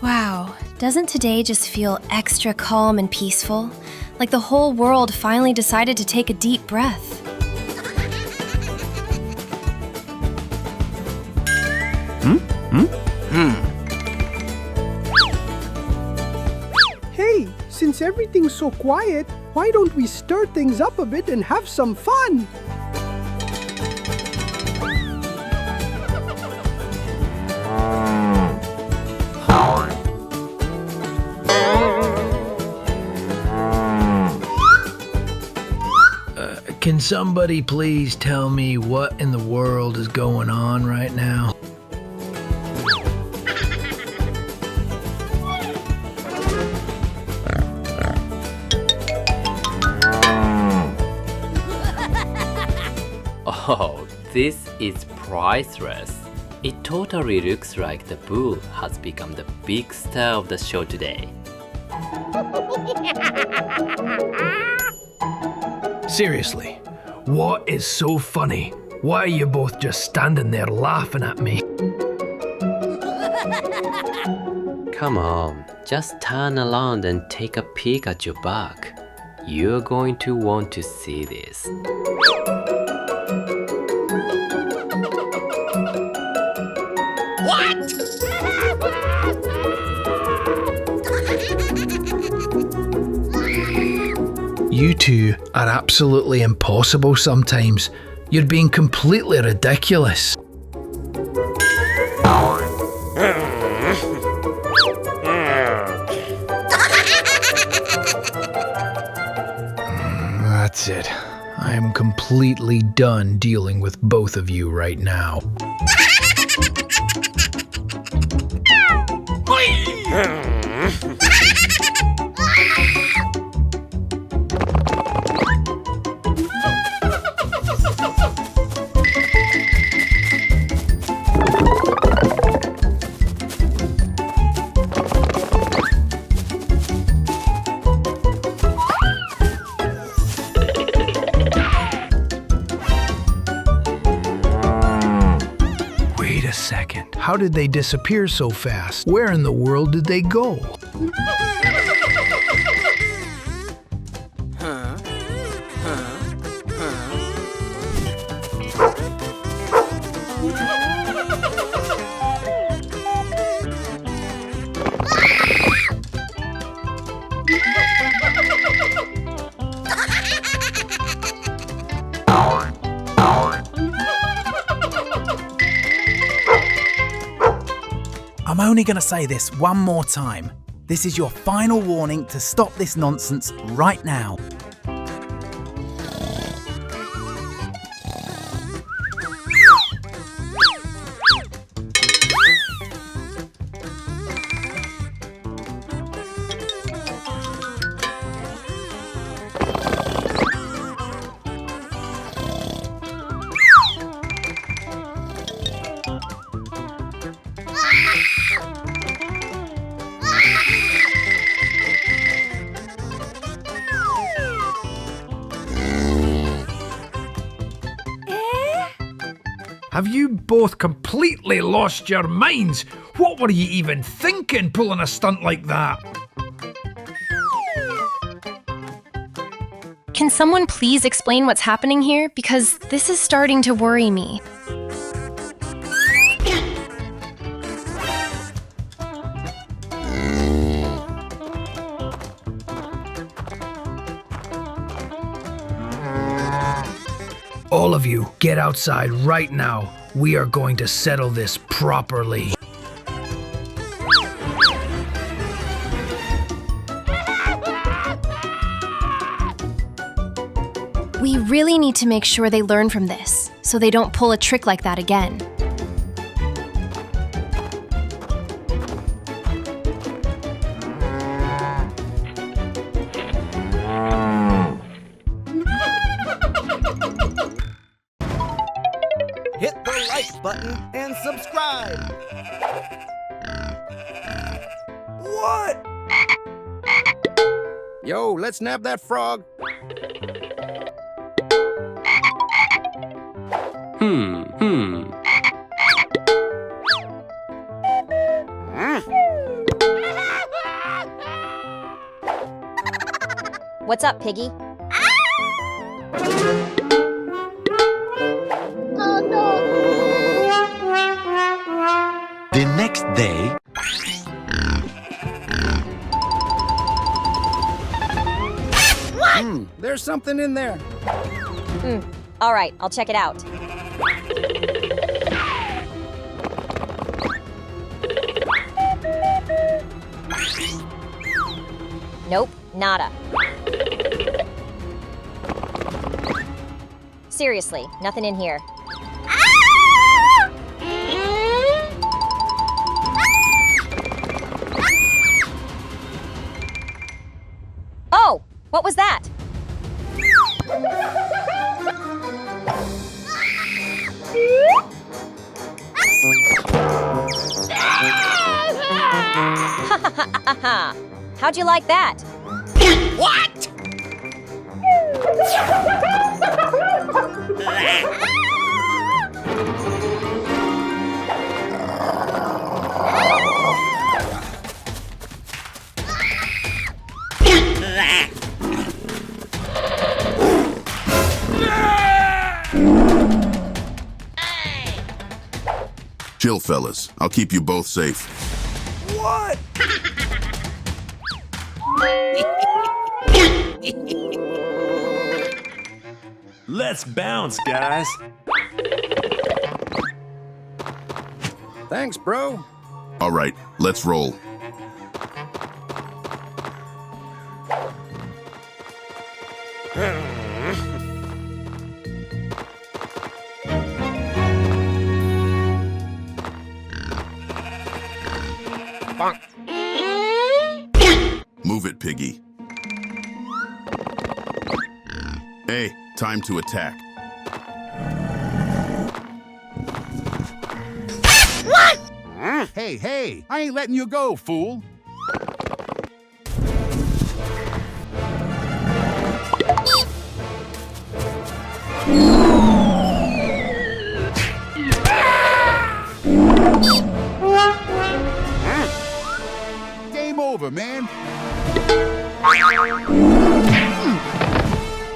Wow, doesn't today just feel extra calm and peaceful? Like the whole world finally decided to take a deep breath. Hey, since everything's so quiet, why don't we stir things up a bit and have some fun? Can somebody please tell me what in the world is going on right now? Oh, this is priceless. It totally looks like the bull has become the big star of the show today. Seriously, what is so funny? Why are you both just standing there laughing at me? Come on, just turn around and take a peek at your back. You're going to want to see this. You two are absolutely impossible sometimes. You're being completely ridiculous. That's it. I am completely done dealing with both of you right now. Wait a second. How did they disappear so fast? Where in the world did they go? I'm only going to say this one more time. This is your final warning to stop this nonsense right now. Have you both completely lost your minds? What were you even thinking pulling a stunt like that? Can someone please explain what's happening here? Because this is starting to worry me. All of you, get outside right now. We are going to settle this properly. We really need to make sure they learn from this, so they don't pull a trick like that again. Yo, let's nab that frog. What's up, Piggy? The next day, There's something in there. All right, I'll check it out. Nope, nada. Seriously, nothing in here. Oh, what was that? How'd you like that? What? Chill, fellas. I'll keep you both safe. What? let's bounce, guys. Thanks, bro. All right, let's roll. Move it, Piggy. Hey, time to attack. Hey, hey, I ain't letting you go, fool. Game over, man.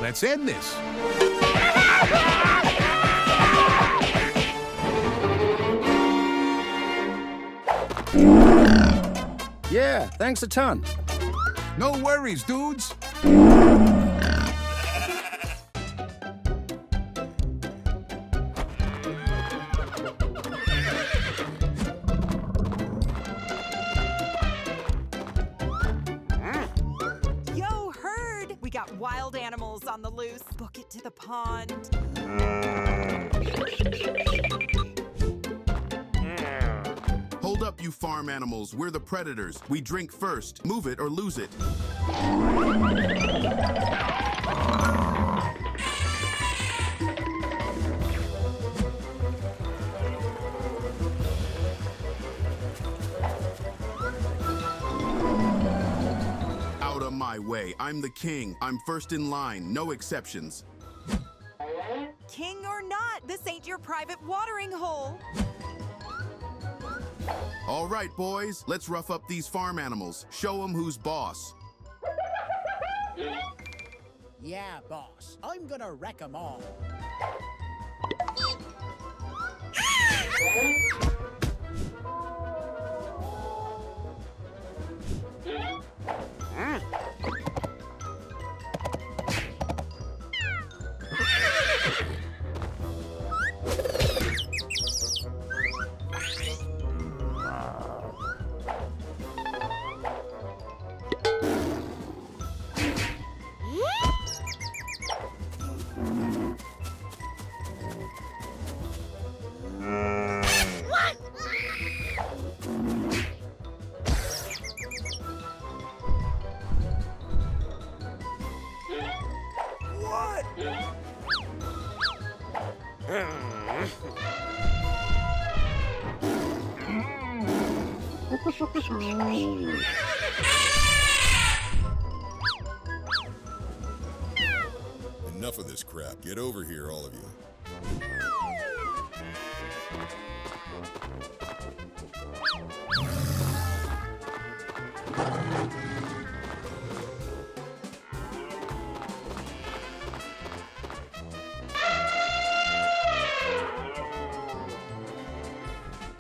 Let's end this. Yeah, thanks a ton. No worries, dudes. Yo, heard! We got wild animals on the loose. Book it to the pond. Hold up, you farm animals. We're the predators. We drink first. Move it or lose it. Out of my way. I'm the king. I'm first in line. No exceptions. King or not, this ain't your private watering hole. All right, boys. Let's rough up these farm animals. Show them who's boss. Yeah, boss. I'm gonna wreck 'em all. enough of this crap. Get over here, all of you.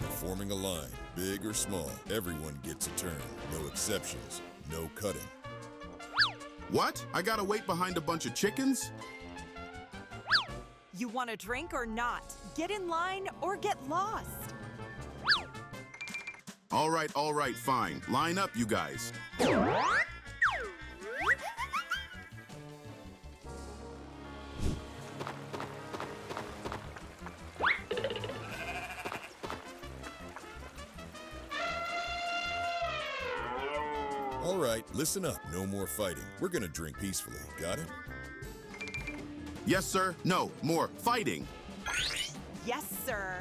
Forming a line, big or small, everyone gets a turn. No exceptions, no cutting. What? I gotta wait behind a bunch of chickens? You want a drink or not? Get in line or get lost. All right, fine. Line up, you guys. All right, listen up. No more fighting. We're gonna drink peacefully. Got it? Yes, sir. No, more fighting. Yes, sir.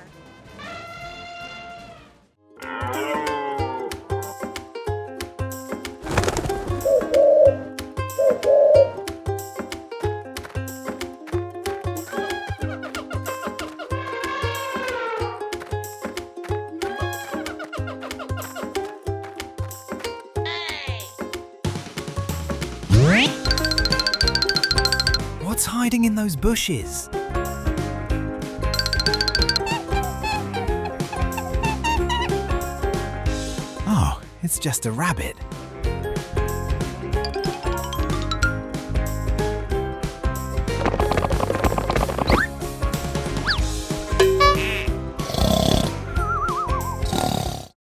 What's hiding in those bushes? Oh, it's just a rabbit.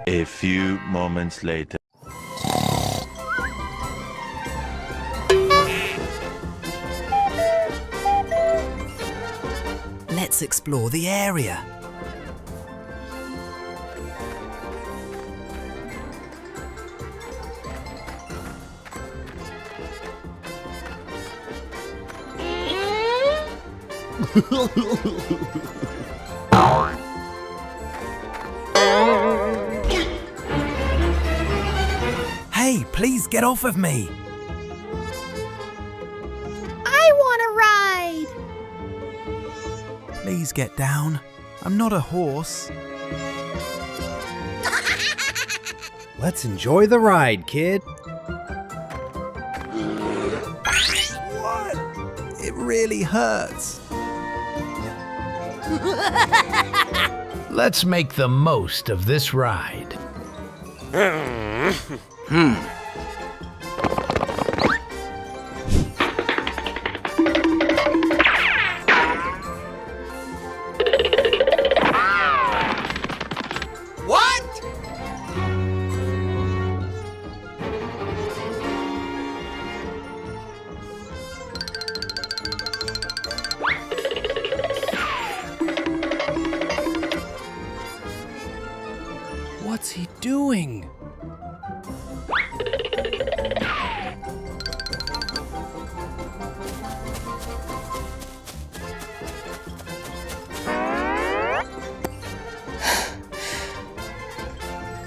A few moments later. Let's explore the area. Hey, please get off of me. I want to ride. Please get down. I'm not a horse. Let's enjoy the ride, kid. What? It really hurts. Let's make the most of this ride. What's he doing?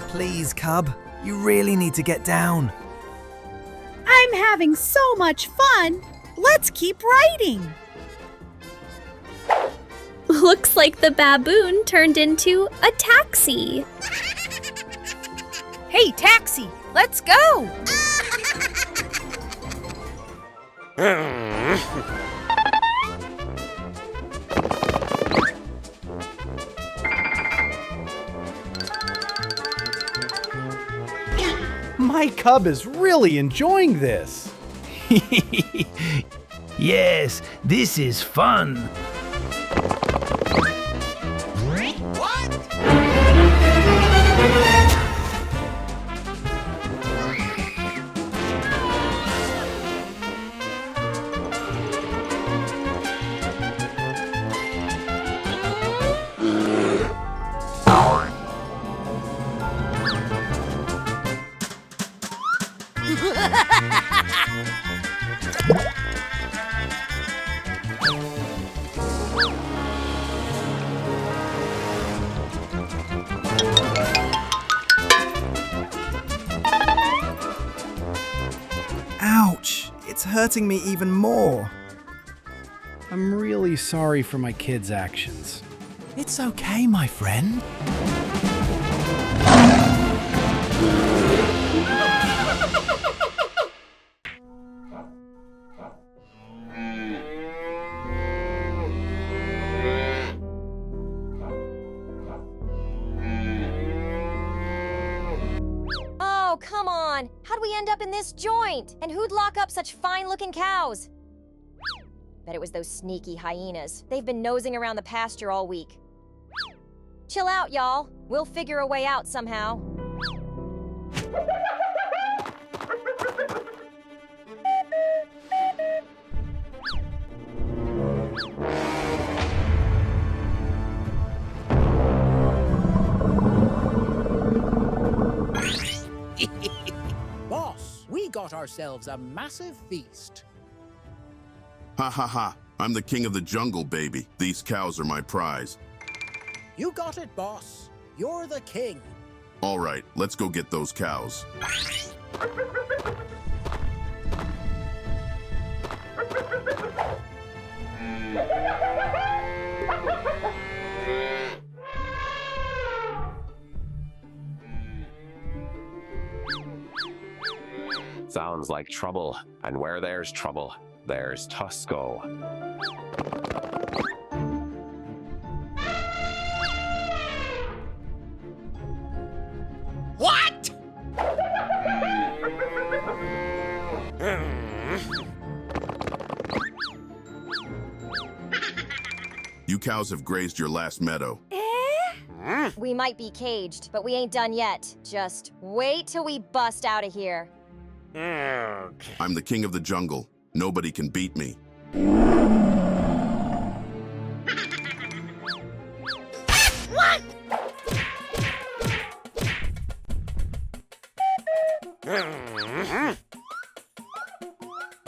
Please, cub. You really need to get down. I'm having so much fun. Let's keep riding. Looks like the baboon turned into a taxi. Hey, taxi, let's go. My cub is really enjoying this. Yes, this is fun. Ouch! It's hurting me even more. I'm really sorry for my kids' actions. It's okay, my friend. Oh, come on! How'd we end up in this joint? And who'd lock up such fine-looking cows? Bet it was those sneaky hyenas. They've been nosing around the pasture all week. Chill out, y'all. We'll figure a way out somehow. Boss, we got ourselves a massive feast. Ha ha ha. I'm the king of the jungle, baby. These cows are my prize. You got it, boss. You're the king. All right, let's go get those cows. Sounds like trouble, and where there's trouble, there's Tusco. What? You cows have grazed your last meadow. We might be caged, but we ain't done yet. Just wait till we bust out of here. I'm the king of the jungle. Nobody can beat me. What?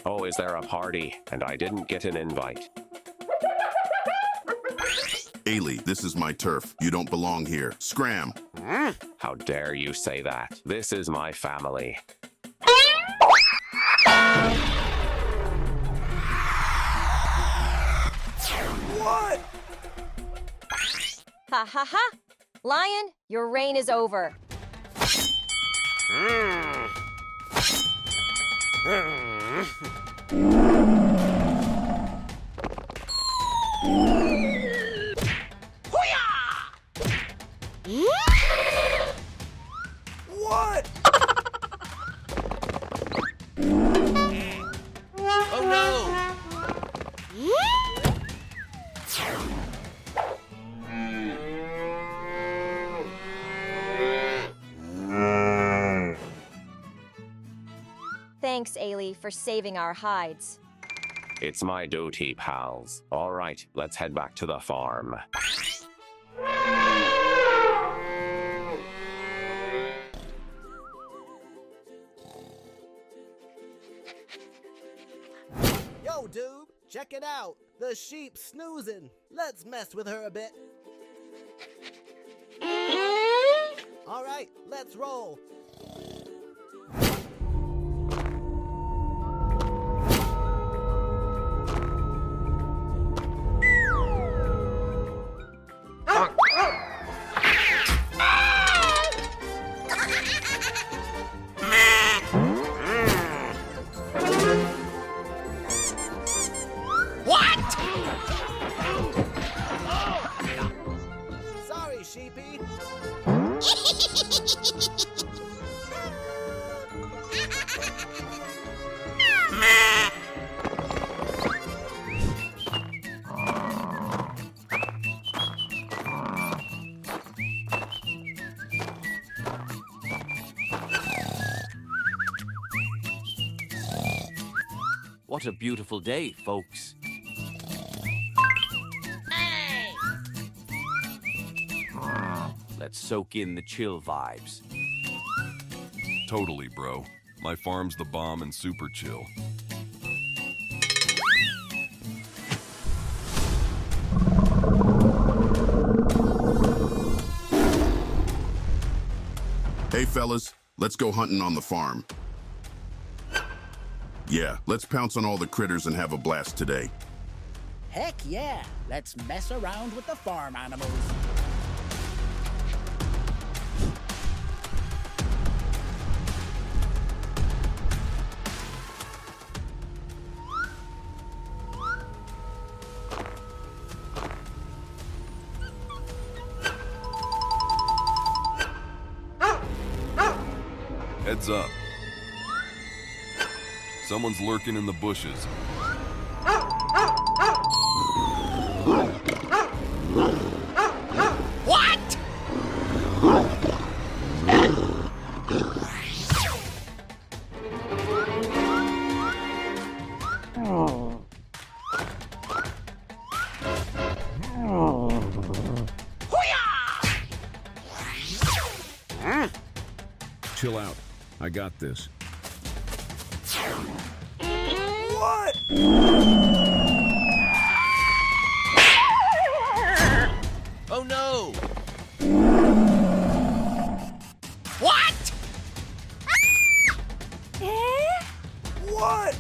Oh, is there a party? And I didn't get an invite. Ailey, this is my turf. You don't belong here. Scram! How dare you say that? This is my family. What? Ha ha ha! Lion, your reign is over. What? Oh no! Thanks, Ailey, for saving our hides. It's my duty, pals. All right, let's head back to the farm. Yo, dude, check it out. The sheep's snoozing. Let's mess with her a bit. All right, let's roll. Sorry, sheepy. What a beautiful day, folks. Let's soak in the chill vibes. Totally, bro. My farm's the bomb and super chill. Hey, fellas, let's go hunting on the farm. Yeah, let's pounce on all the critters and have a blast today. Heck yeah! Let's mess around with the farm animals. Heads up. Someone's lurking in the bushes. What? Chill out. I got this. What? Oh no! What? What?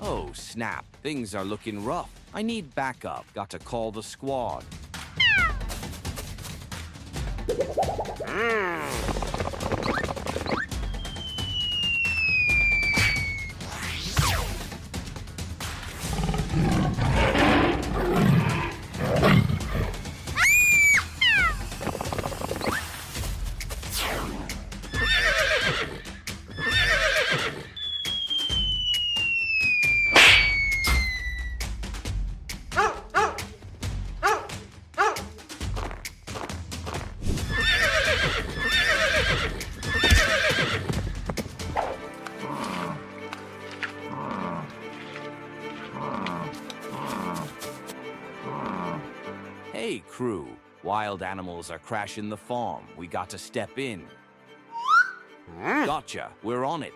Oh, snap. Things are looking rough. I need backup. Got to call the squad. Hey, crew. Wild animals are crashing the farm. We got to step in. Gotcha. We're on it.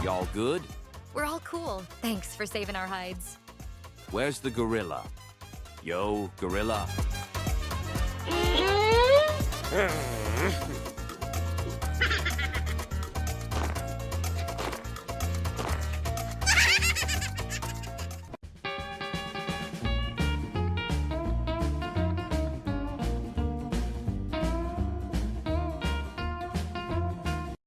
Y'all good? We're all cool. Thanks for saving our hides. Where's the gorilla? Yo, gorilla.